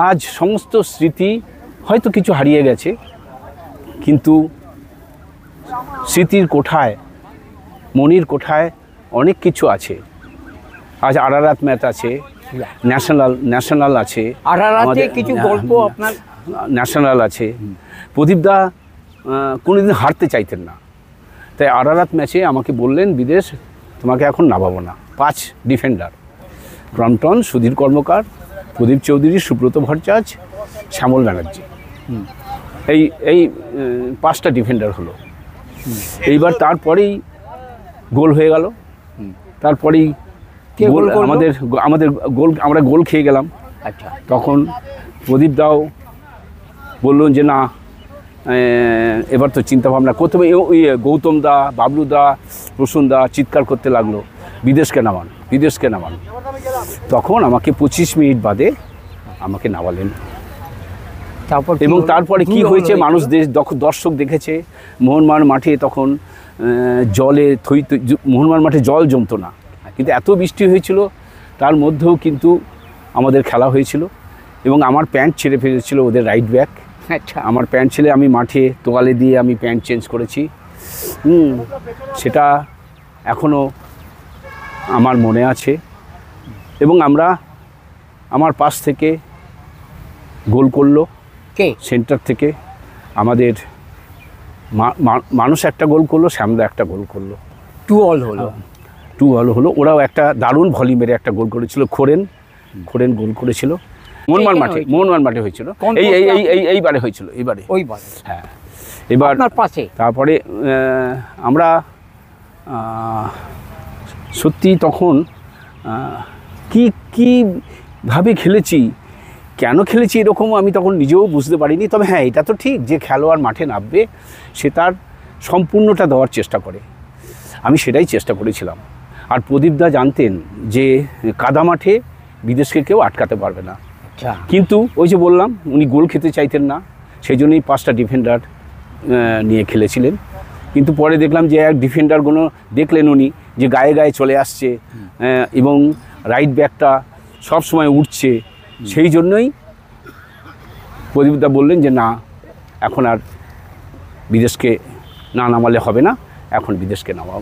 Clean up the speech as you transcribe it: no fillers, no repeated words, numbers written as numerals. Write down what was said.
আজ সমস্ত স্মৃতি হয়তো কিছু হারিয়ে গেছে, কিন্তু স্মৃতির কোঠায়, মনির কোঠায় অনেক কিছু আছে। আজ আরারাত ম্যাচ আছে, ন্যাশনাল আছে, আরারাতে কিছু গল্প আপনার ন্যাশনাল আছে। প্রদীপদা কোনোদিন হারতে চাইতেন না, তাই আরারাত ম্যাচে আমাকে বললেন, বিদেশ তোমাকে এখন নামাবো না। 5 ডিফেন্ডার, ক্রম্পটন, সুধীর কর্মকার, প্রদীপ চৌধুরী, সুব্রত ভট্টাচার্য, শ্যামল ব্যানার্জি, এই 5টা ডিফেন্ডার হলো। এইবার তারপরেই গোল হয়ে গেল, তারপরেই আমাদের গোল, আমরা গোল খেয়ে গেলাম। আচ্ছা, তখন প্রদীপ দাও বললেন যে না, এবার তো চিন্তা ভাবনা করতে হবে। গৌতম দা, বাবলু দা, প্রসূন দা চিৎকার করতে লাগলো, বিদেশকে নামান, বিদেশকে নামান। তখন আমাকে 25 মিনিট বাদে আমাকে নামালেন। এবং তারপরে কি হয়েছে, মানুষ দর্শক দেখেছে। মোহনবাগান মাঠে তখন জলে মোহনবাগান মাঠে জল জমতো না, কিন্তু এত বৃষ্টি হয়েছিল, তার মধ্যেও কিন্তু আমাদের খেলা হয়েছিল। এবং আমার প্যান্ট ছেড়ে ফেলেছিল ওদের রাইট ব্যাক। আচ্ছা, আমার প্যান্ট ছেড়ে আমি মাঠে তোয়ালে দিয়ে আমি প্যান্ট চেঞ্জ করেছি। সেটা এখনও আমার মনে আছে। এবং আমার পাশ থেকে গোল করলো কে? সেন্টার থেকে আমাদের মানুষ একটা গোল করলো, শ্যামদা একটা গোল করলো, 2-all হলো। 2-all হলো। ওরাও একটা দারুণ ভলি মেরে একটা গোল করেছিল, খোরেন গোল করেছিল। মোহনবাগান মাঠে হয়েছিল, এইবারে হয়েছিল, ওইবারে। হ্যাঁ, এবার আপনার পাশে। তারপরে আমরা সত্যি তখন কীভাবে খেলেছি, কেন খেলেছি এরকম আমি তখন নিজেও বুঝতে পারিনি। তবে হ্যাঁ, এটা তো ঠিক যে খেলোয়াড় মাঠে নামবে, সে তার সম্পূর্ণটা দেওয়ার চেষ্টা করে। আমি সেটাই চেষ্টা করেছিলাম। আর প্রদীপদা জানতেন যে কাদা মাঠে বিদেশকে কেউ আটকাতে পারবে না। কিন্তু ওই যে বললাম, উনি গোল খেতে চাইতেন না, সেই জন্যই 5টা ডিফেন্ডার নিয়ে খেলেছিলেন। কিন্তু পরে দেখলাম যে এক ডিফেন্ডারগুলো দেখলেন উনি যে গায়ে গায়ে চলে আসছে এবং রাইট ব্যাকটা সব সময় উঠছে, সেই জন্যই প্রদীপদা বললেন যে না, এখন আর বিদেশকে না নামালে হবে না, এখন বিদেশকে নামাও।